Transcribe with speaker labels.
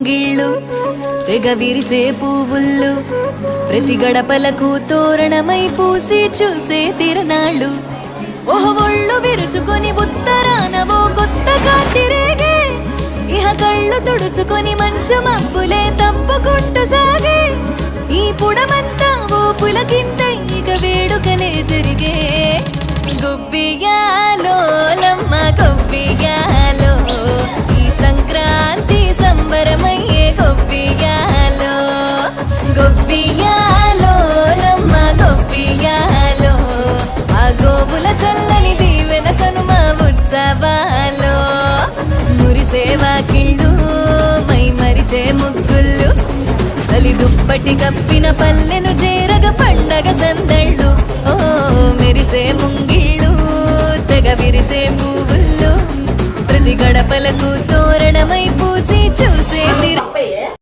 Speaker 1: గిళ్ళు తెగ విరిసే పువ్వుళ్ళు ప్రతి గడపలకు తోరణమై పూసి చూసే తిరణాళ్ళు ఓహో ఒళ్ళు విరుచుకొని ఉత్తరానవో కొత్తగా తిరిగే ఇహ కళ్ళు తుడుచుకొని మంచు మబ్బులే తప్పుకుంటూ సాగే ఈ పుడమంతా ఓ పులకింత ఇక వేడుకలే జరిగే గొబ్బియాలో లమ్మ గొబ్బియాలో ఈ సంక్రాంతి సంబరమయ్యే గొబ్బియాలో గొబ్బియాలో లమ్మ గొబ్బియాలో ఆ గోవుల చల్లని దీవెన కనుమ ఉత్సవాలో మురిసే వాకిళ్ళు మై మరిచే ముగ్గుళ్ళు చలి దుప్పటి కప్పిన పల్లెను చేరగ పండగ సందళ్ళు ఓ మెరిసే ముంగిళ్ళు తెగ విరిసే పువ్వుళ్ళు ప్రతి గడపలకు తోరణమై